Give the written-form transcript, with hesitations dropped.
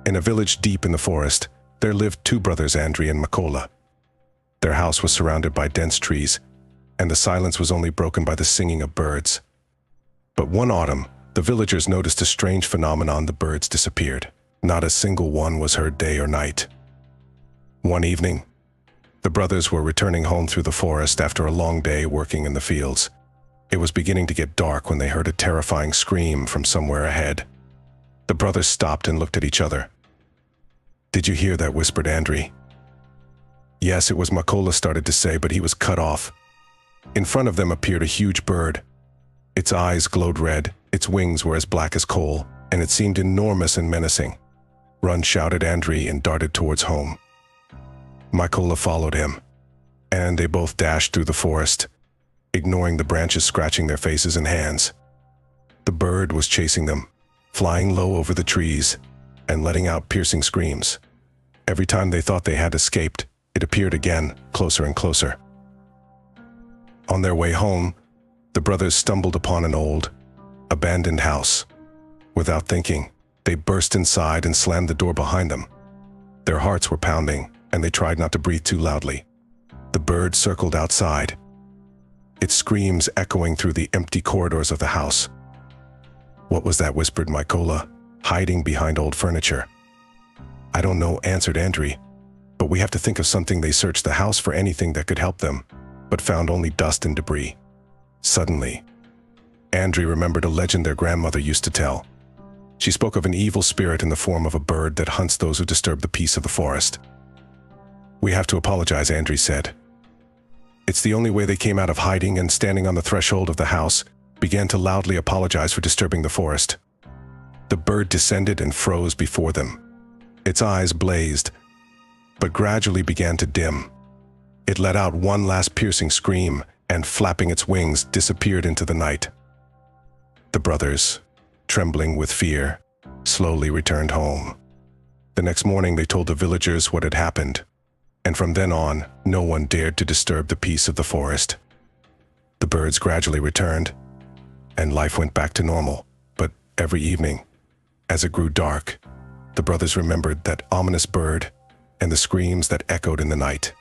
In a village deep in the forest, there lived two brothers, Andriy and Mykola. Their house was surrounded by dense trees, and the silence was only broken by the singing of birds. But one autumn, the villagers noticed a strange phenomenon: the birds disappeared. Not a single one was heard day or night. One evening, the brothers were returning home through the forest after a long day working in the fields. It was beginning to get dark when they heard a terrifying scream from somewhere ahead. The brothers stopped and looked at each other. "Did you hear that?" whispered Andriy. "Yes," it was Mykola started to say, but he was cut off. In front of them appeared a huge bird. Its eyes glowed red, its wings were as black as coal, and it seemed enormous and menacing. "Run!" shouted Andriy and darted towards home. Mykola followed him, and they both dashed through the forest, ignoring the branches scratching their faces and hands. The bird was chasing them, flying low over the trees and letting out piercing screams. Every time they thought they had escaped, it appeared again, closer and closer. On their way home, the brothers stumbled upon an old, abandoned house. Without thinking, they burst inside and slammed the door behind them. Their hearts were pounding, and they tried not to breathe too loudly. The bird circled outside, its screams echoing through the empty corridors of the house. "What was that?" whispered Mykola, hiding behind old furniture. "I don't know," answered Andriy, "but we have to think of something." They searched the house for anything that could help them, but found only dust and debris. Suddenly, Andriy remembered a legend their grandmother used to tell. She spoke of an evil spirit in the form of a bird that hunts those who disturb the peace of the forest. "We have to apologize," Andriy said. It's the only way they came out of hiding, and standing on the threshold of the house, began to loudly apologize for disturbing the forest. The bird descended and froze before them. Its eyes blazed, but gradually began to dim. It let out one last piercing scream, and flapping its wings, disappeared into the night. The brothers, trembling with fear, slowly returned home. The next morning they told the villagers what had happened, and from then on, no one dared to disturb the peace of the forest. The birds gradually returned, and life went back to normal. But every evening, as it grew dark, the brothers remembered that ominous bird and the screams that echoed in the night.